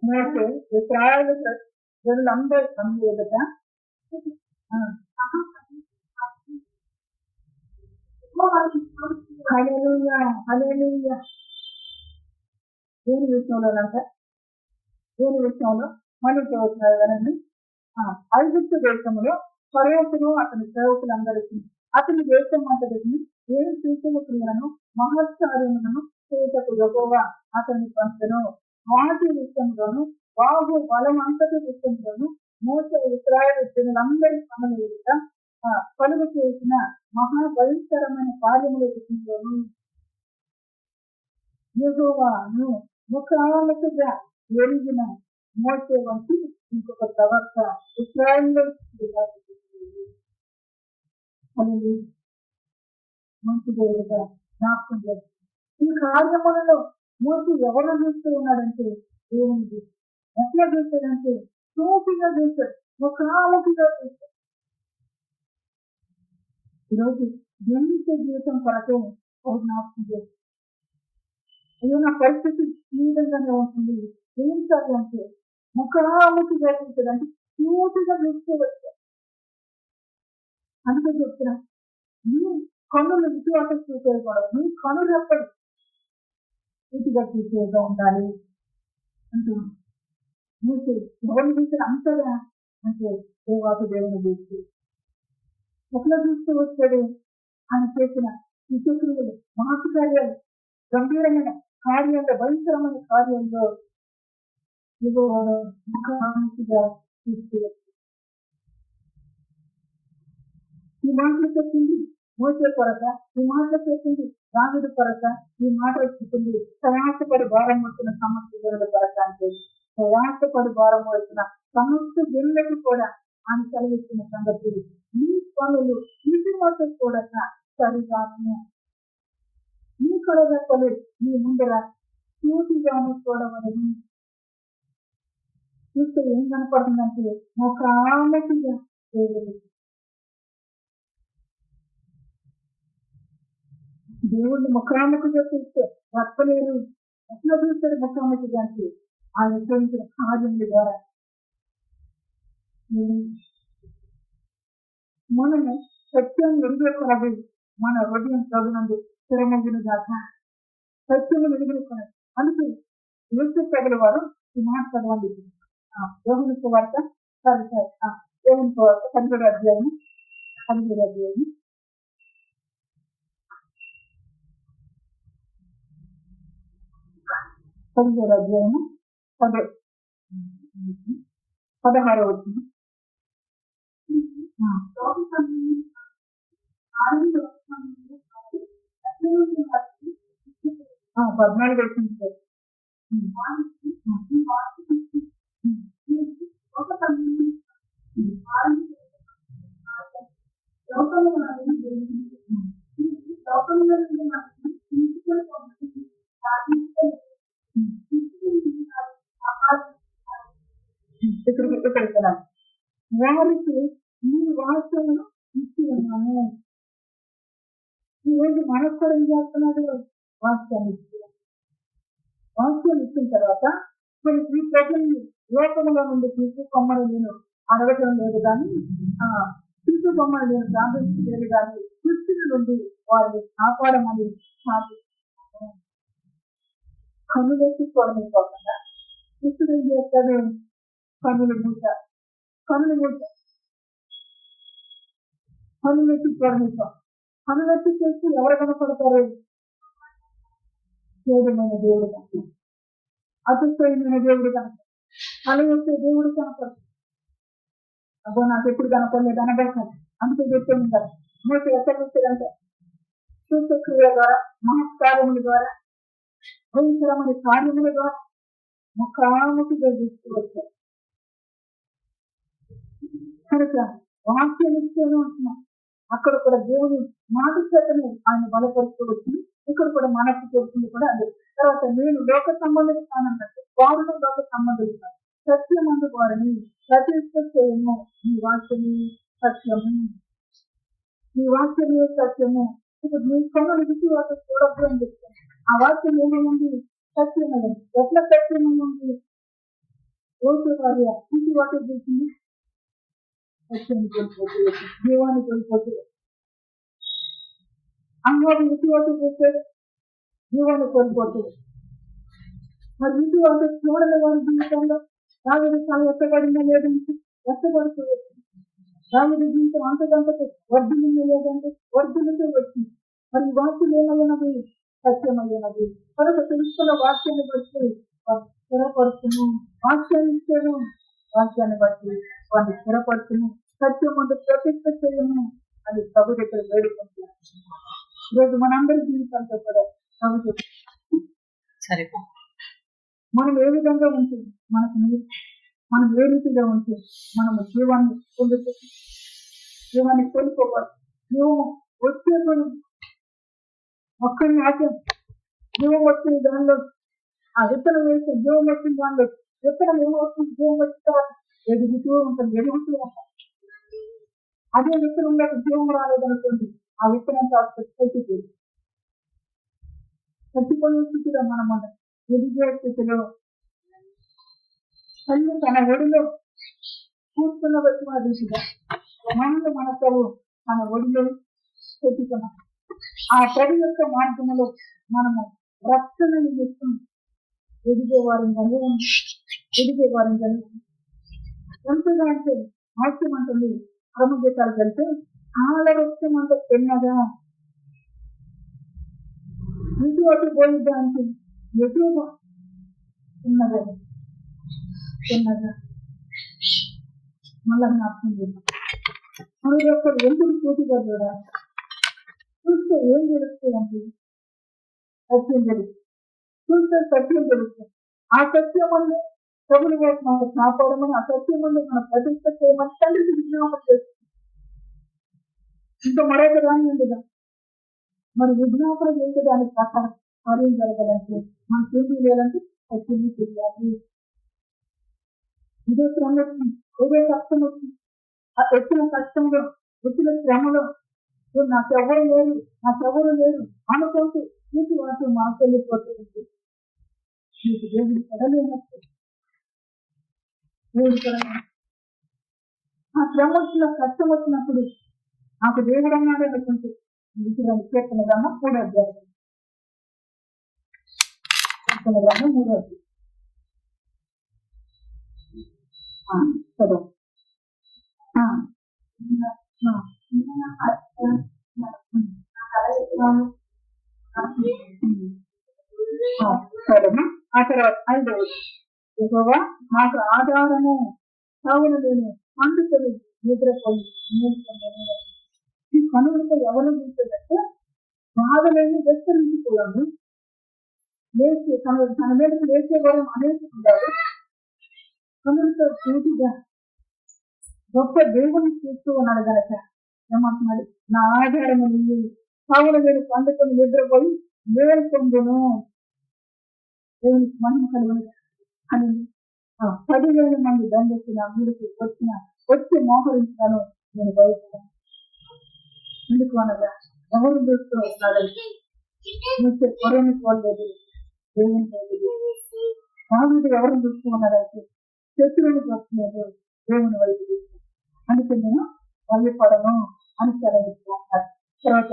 మోసే ఇశ్రాయేలు ప్రజలందరూ ఎదుట హల్లెలూయా హల్లెలూయా దేని విషయంలోనంట, దేని విషయంలో మళ్ళీ చదువుతున్నారు కదండి. ఐగుప్తు దేశంలో ఫరోకును అతని సేవకులందరికీ అతని దేశం అంతటిని ఏం సూచన క్రియలను మహత్కార్యములను చేతకు యెహోవా అతన్ని పంపెను. వాటి విషయంలోను బాహు బలం అంతటి విషయంలోను మోసే ఇశ్రాయేలు జనులందరి పనుల ఎదుట కలుగు చేసిన మహాభయంకరమైన కార్యముల విషయంలోను యెహోవాను ముఖాముఖిగా ఎరిగిన మోసే వంటి ఇంకొక ప్రవక్త ఇశ్రాయేలు మంచి దేవుడుగా జ్ఞాపకం చేస్తుంది. ఈ కార్యములలో మోసే ఎవరు చూస్తూ ఉన్నాడంటే దేవుని చూస్తాడు. ఎట్లా చూస్తాడంటే సూటిగా చూస్తాడు, ముఖాముఖిగా చూస్తాడు. ఈరోజు జీవించే జీవితం కొరకే ఒక జ్ఞాపకం చేస్తుంది. అయ్యో నా పరిస్థితి ఈ విధంగానే ఉంటుంది, జీవించాలి అంటే ముఖాముఖిగా చూస్తాడు, అంటే సూటిగా చూసుకోవచ్చు. అందుకే చెప్తున్నా, నీ కన్నులు విశ్వాసం చూసేయకూడదు, నీ కనులు ఎప్పటి సూటిగా చూసేగా ఉండాలి అంటున్నాను. మూసే ఎవరిని చూసారు అంతగా అంటే దేవాసు దేవుని చూసి ఎట్లా చూస్తూ వచ్చాడు. ఆయన చేసిన విచక్రియలు, మహత్ కార్యాలు, గంభీరమైన కార్యంలో, భయంకరమైన కార్యంలో ఇదో ముఖాముఖిగా చూస్తూ వచ్చాడు. ఈ మాటలు చెప్పింది మోసే కొరక, ఈ మాటలు చెప్పింది దావీదు కొరక, ఈ మాటలు చెప్పింది ప్రయాసపడి భారం వచ్చిన సమస్త జనుల కొరక. అంటే ప్రయాసపడి భారం వచ్చిన సమస్త జనులకు కూడా ఆయన కలిగిస్తున్న సంగతి, ఈ పనులు ఇంటి మాటలు చూడక సరిగాను ఈ కలగప్పలు మీ ముందర సూటిగాను చూడవలని. చూస్తే ఏం కనపడుతుందంటే ముఖాముఖిగా దేవుడు, దేవుడిని ముఖాముఖిగా చూస్తే తప్పలేరు. ఎట్లా చూస్తారు ముఖాముఖిగా అంటే ఆయన చేసిన కార్యముల ద్వారా. మనము సత్యం ఎదుర్కొన్నది మన హృదయం తగునందు స్థిరమగిన దాకా సత్యము ఎదుర్కొన్నది. అందుకే యేసు ప్రభుల వారు ఈ మాట చదవండి. యోహాను సువార్త యోహాను సువార్త 17వ అధ్యాయం 17వ అధ్యాయం 16వ వచనం. 14 వచ్చింది. వారికి ఈ వాక్యమును ఇచ్చి ఉన్నాను. ఈరోజు మనకు కూడా ఏం చేస్తున్నాడు, వాక్యాన్ని ఇస్తున్నాడు. వాక్యం ఇచ్చిన తర్వాత మరి ఈ ప్రజల్ని లోకంలో నుండి తీసు కొమ్మని నేను అడగటం లేదు, కానీ తీసు కొమ్మని నేను సాధించలేదు, కానీ కృష్ణుల నుండి వారిని కాపాడమని సాధిస్తున్నాను. కనులెత్తి చూడలేకపోకుండా కృష్ణుడు ఏం చేస్తాడు, కనులు మూసారు, కనులెత్తి చూడలేక, కనులెత్తి చేసి ఎవరు కనపడతారు, చేయడమైన దేవుడు కనుక, అతిశయమైన దేవుడు కనుక, అలవచ్చే దేవుడు కనపడదు. అబ్బో నాకు ఎప్పుడు కనపడలేదు అనబడతాను. అందుకే చెప్తూ ఉంటారు, మూస ఎక్కడ చూసేదంటే సూచక్రియ ద్వారా, మహత్కార్యముల ద్వారా, భయంకరమైన కార్యముల ద్వారా ముఖాముఖిగా చూస్తూ వచ్చారు. కనుక వాక్యం ఇచ్చేను అంటున్నాం. అక్కడ కూడా దేవుని మాట చేతనే ఆయన బలపరుస్తూ వచ్చింది. ఇక్కడ కూడా మనకు చెప్తుంది కూడా అదే. తర్వాత నేను లోక సంబంధం కానన్నట్టు వారు లోక సంబంధం కాదు, సత్యమందు వారిని ప్రతిష్ట చేయము. ఈ వాక్యమే సత్యము, ఈ వాక్యమే సత్యము. ఇప్పుడు మీ కన్నులు విశ్వాసం చూడద్దు అని చెప్తాను. ఆ వాక్యం ఏమైంది, సత్యమైంది. ఎట్లా సత్యమైంది, రోజు వారి ఇంటి వాక్యం చూసింది సత్యాన్ని కోల్పోతూ జీవాన్ని కోల్పోతూ, అమ్మవారి ఇంటి వాటి చేస్తే జీవాన్ని కోల్పోతూ, మరి ఇంటి వాటి చూడని వారి జీవితంలో రావిడి చాలా ఎత్తబడినా లేదంటే ఎత్తబడుతూ వచ్చింది. రావిడి జీవితం అంతకంతకు వర్ధులుగా లేదంటే వర్ధులతో వచ్చింది. మరి వాక్యం ఏమైనది? సత్యమైనది. కనుక తెలుసుకున్న వాక్యాన్ని బట్టి వారిని స్థిరపడుతును. వాక్యాన్ని ఇచ్చాను, వాక్యాన్ని బట్టి వారిని స్థిరపడుతును. సత్యం ముందు ప్రతిష్ట చేయను అని ప్రభు దగ్గర వేడుకుంటున్నాను. ఈరోజు మనందరి జీవితాలతో కూడా ప్రభు సరే మనం ఏ విధంగా ఉంటుంది, మనం ఏ రీతిగా ఉంటే మనము జీవాన్ని పొందుతుంది, జీవాన్ని కోల్పోవాలి. జీవం వచ్చే ఒక్కరిని ఆశం, జీవం వచ్చిన దానిలో ఆ విత్తనం వేస్తే జీవం వచ్చిన దానిలో విత్తనం ఏమవుతుంది? జీవం వచ్చిన ఎదుగుతూ ఉంటుంది, ఎదుగుతూ ఉంటాం. అదే విత్తనంలో జీవం రాలేదనుకోండి, ఆ విత్తనం చచ్చిపోయే స్థితిలో మనం ఎదిగే స్థితిలో తల్లి తన ఒడిలో కూర్చున్న వచ్చిన రీతిగా మనల్ని మన ప్రభు మన ఒడిలో పెట్టుకున్నాం. ఆ తడి యొక్క మార్గంలో మనము రక్షణ నిమిత్తం ఎదిగేవారంగానే ఎంతగా అంటే వాక్యం అంటుంది క్రమగీతాలు కలిసి ఆలవృక్షం అంత తిన్నగా ఇటు అటు పోయిద్దానికి ఎటుగా తిన్నగా మళ్ళా అర్థం చేద్దాం. మన యొక్క ఎందుకు పూర్తిగా చూడాలి, చూస్తే ఏం తెలుస్తుంది అంటే సత్యం తెలుస్తుంది. చూస్తే సత్యం తెలుస్తుంది. ఆ సత్యం వల్ల ప్రభుని మనకు కాపాడమని, ఆ సత్యం వల్ల మన ప్రతిష్ట చేయమని తండ్రికి విజ్ఞాపన చేస్తుంది. ఇంకా మరొక దాని ఉండదా? మరి విజ్ఞాపన చేసే దానికి ప్రకారం కార్యం జరగాలంటే మనకి ఏం చేయాలంటే సత్యం తెలియాలి. ఇదే శ్రమ వచ్చింది, ఏదే కష్టం వచ్చింది, ఆ వచ్చిన కష్టంలో వచ్చిన శ్రమలో నాకెవరు లేరు అనుకుంటూ నీకు వాటి మాకెళ్ళిపోతుంది. నీకు దేవుడి పడలేనట్టు, దేవుడి పడలే. ఆ శ్రమ వచ్చిన కష్టం వచ్చినప్పుడు నాకు దేవుడు అన్నాడు అనుకుంటే కీర్తనగా 3వ అధ్యాయం, చదువు. సరేనా? ఆ తర్వాత 5వ, యెహోవా నాకు ఆధారము, కావున నేను పండుకొని నిద్రపోయి మేల్కొన్నాను. ఈ కనులతో ఎవరు చూసేదంటే బాధలేని విస్తరించిపోయాను. లేచి తన మీదకి లేచే వారు అనేక ఉండాలి. కనులతో చూటిగా గొప్ప దేవుని చూస్తూ ఉన్నాడు కనుక ఏమంటున్నాడు? నా ఆధారము నుండి కావున నేను పండుకొని నిద్రపోయి మేల్కొందును. దేవునికి మహిమ కలుగును అని 10,000 మంది దండెత్తిన వీరికి వచ్చి మోహరించాను నేను బయట. ఎందుకు అనగా ఎవరు చూస్తూ ఉన్నాడంటే చూస్తే కొరని కోల్లేదు, దేవుని బాగుంది. ఎవరు చూస్తూ ఉన్నారంటే శత్రువుని చూస్తున్నారు, దేవుని వైపు చూస్తున్నారు. అందుకే నేను భయపడను అని సెలవిస్తూ ఉంటారు. తర్వాత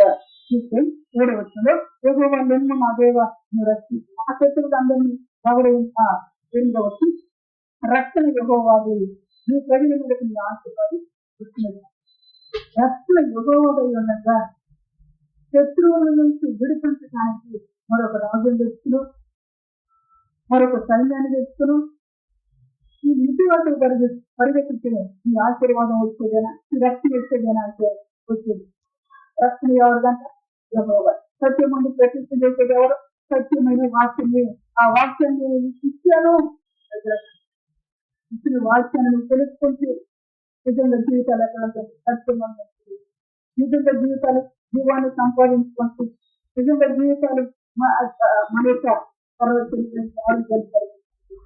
చూస్తే 7వ వచనంలో యెహోవా నిన్ను నా దేవా నువ్వు రక్షించు, ఆ శత్రువులు అందరినీ ఎవరు 8వ వచనం రక్షణ యెహోవాది, నీ ప్రజల మీదకి నీ ఆశీర్వాది వచ్చినది. రక్షణ యెహోవాదై ఉండగా శత్రువుల నుంచి విడిపించడానికి మరొక రాజును తెచ్చును, మరొక సైన్యాన్ని తెచ్చును. ఈ ఇంటి వాటి పరిగెత్తించిన ఈ ఆశీర్వాదం వచ్చేదేనా, ఈ రక్షణ వచ్చేదేనా అంటే వచ్చేది. రక్షణ ఎవరిదంట? యెహోవా. సత్యం ముందు ప్రతిష్ఠ చేసేది ఎవరు? సత్యమైన వాక్యమే. ఆ వాక్యాన్ని ఇచ్చాను, ఇచ్చిన వాక్యాన్ని తెలుసుకుంటే నిజంగా జీవితాలు ఎక్కడ సత్యం నిజంగా జీవితాలు జీవాన్ని సంపాదించుకుంటూ నిజంగా జీవితాలు మన యొక్క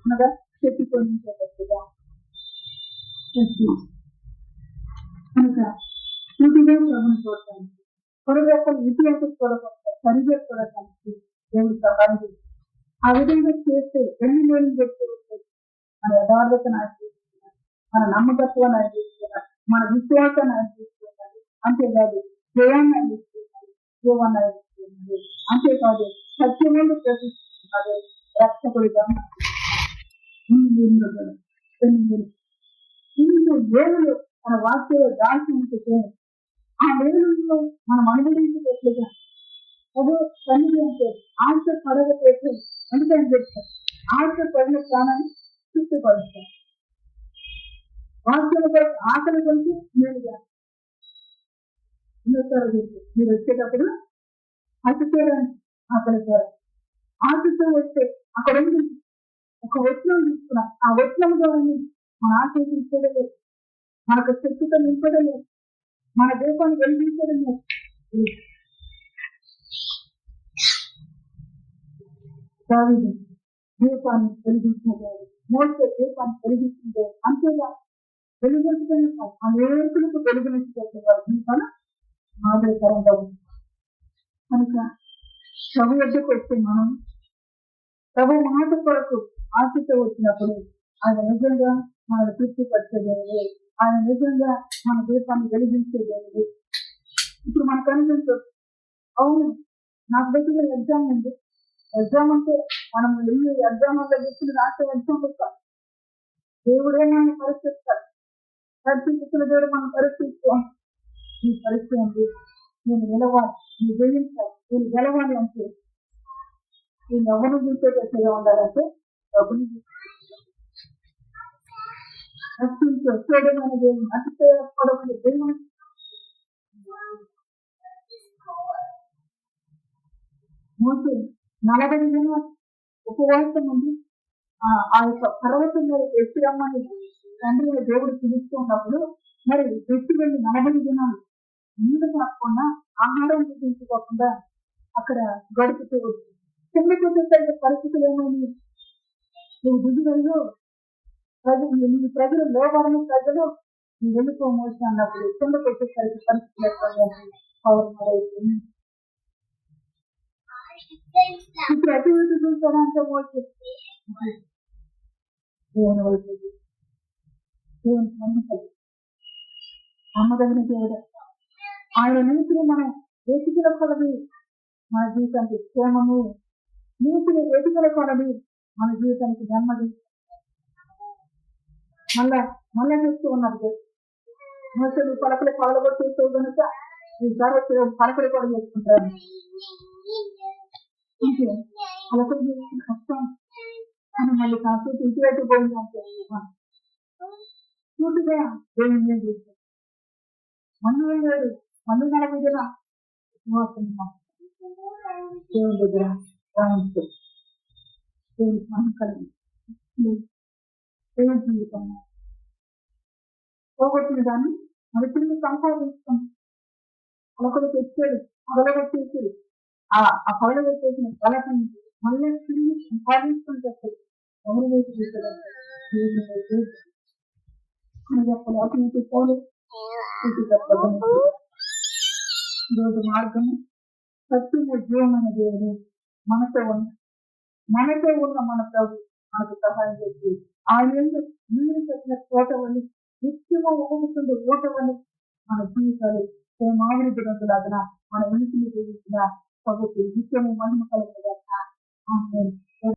అనగా చెప్పుకోనిగా కనుక చూటిగా ప్రభుని చూడటానికి కొరకు యొక్క ఇతిహాసం చూడకుండా సరిగ్గా చూడటానికి దేవుడు సహాయం చేస్తుంది. ఆ విధంగా చేస్తే ఎన్ని లేని వ్యక్తి మన యథార్థతను ఆయన చూస్తున్నారు, మన నమ్మకత్వాన్ని ఆయన చూస్తున్నారు, మన విశ్వాసాన్ని ఆయన చూస్తున్నారు. అంతేకాదు జయాన్ని ఆయన చూస్తున్నారు, జీవాన్ని ఆయన చూస్తున్నారు. అంతేకాదు సత్యమైన ప్రతిష్ఠిస్తున్నారు రక్షకుడిగా. వేలు మన వాక్యంలో దాల్చి ఉంటే ఆ వేలులో మనం అనుభవించేట్లుగా ప్రభు సన్నిధి అంటే ఆశ పడకపోతే ఎందుకని చెప్తారు, ఆశ పడిన ప్రాణాన్ని తృప్తిపరుస్తారు. వాక్యం కొరకు ఆకలి కొంచెం మేలుగా మీరు వచ్చేటప్పుడు అతిథులని ఆకలి ద్వారా ఆశతో వస్తే అక్కడ ఉంది ఒక వచనం తీసుకున్నాం. ఆ వచనం ద్వారా మన ఆశించడం లేదు, మనకు శక్తితో నింపడం లేదు, మన దేశాన్ని వెలిగించడం లేదు. దీపాన్ని వెలిగించలేదు, మోసే దీపాన్ని వెలిగించలేదు. అంతేగా వెలిగించడం కాదు, అనేకులకు వెలుగునిచ్చేవారు దీపాలు మాదిరికరంగా ఉంది. కనుక ప్రభు వద్దకు వస్తే మనం ప్రభు మాట కొరకు ఆశతో వచ్చినప్పుడు ఆయన నిజంగా మన తృప్తిపరిచేదేమిది, ఆయన నిజంగా మన దీపాన్ని వెలిగించేదేమిది. ఇప్పుడు మనకు అనిపించదు, అవును నాకు దగ్గర ఎగ్జామ్ ఉంది, ఎగ్జామ్ అంటే మనం వెళ్ళి ఎగ్జామ్ వల్ల వ్యక్తులు రాసే ఎగ్జామ్ వస్తారు. దేవుడే మనం పరిస్థిస్తారు, పరిస్థితుల దేవుడు మనం పరిస్థితి ఈ పరిస్థితి ఉంది, నేను నిలవాలి, నేను జయించాలి, నేను గెలవాలి అంటే నేను ఎవరిని చూసే దశగా ఉండాలంటే ప్రభుని రక్షించి వచ్చేయడమైన దేవుని అతిశయపడమైన దేవుని మోసే 40 దినాలు ఉపవాసం ఉంది. ఆ యొక్క పర్వతం మీద ఎత్తి రమ్మని తండ్రి దేవుడు పిలుస్తూ ఉన్నప్పుడు మరి ఎత్తి వెళ్ళి 40 దినాలు నీళ్ళు కాకుండా ఆహారం చూపించుకోకుండా అక్కడ గడుపుతూ వచ్చి కిందకి వచ్చేసరికి పరిస్థితులు ఏమైంది, నువ్వు దిగుదలలో నీ ప్రజలు లోబడిన ప్రజలు నువ్వు వెళ్ళిపోమోసి అన్నప్పుడు కిందకి వచ్చేసరికి పరిస్థితులు అయిపోయింది. ఇప్పుడు అటు ఇటు చూసాడంటే మోసి దేవుని వైపు దేవుని నమ్మకం నమ్మదగిన దేవుడు. ఆయన నీతిని మనం వెతికిన కొలది మన జీవితానికి క్షేమము, నీతిని వెతికిన కొలది మన జీవితానికి నెమ్మది. మళ్ళా చూస్తూ ఉన్నారు మోసలు పలకలు పగలగొట్టేస్తూ కనుక ఈ తర్వాత పలకలు కూడా చేసుకుంటారు. ఇంకే పలకలు చేసిన కష్టం అని మళ్ళీ కాసేపు ఇంటివైపు పోయింది అంటే చూటుగా దేవుని ఏం చేస్తారు, మళ్ళీ ఏం లేదు, మళ్ళీ 40 దినాలు దేవుని దగ్గర దేవుని నమ్మకాలు దేవుని జీవితం పోగొట్టిన దాన్ని మన తిరిగి సంపాదించుతాం. పలకలు తెచ్చాడు, పగలగొట్టేసాడు, ఆ పగలగొట్టేసిన పలకని మళ్ళీ తిరిగి సంపాదించుకొని చెప్పాడు. ఎవరి వైపు చూసాడు చెప్పాలి, అటు పోలు రోజు మార్గము సత్యము జీవమైన దేవుడు మనతో ఉన్న మన ప్రభు మనకు సహాయం చేసి ఆయన నీరు పెట్టిన తోటవని నిత్యము ఊగుతుండే ఓటవని మన జీవితాలు మామిడి దురంతులాగా మన ఉనికిని జీవించిన ప్రభుత్వం నిత్యము మహిమ కలుగుతుందా.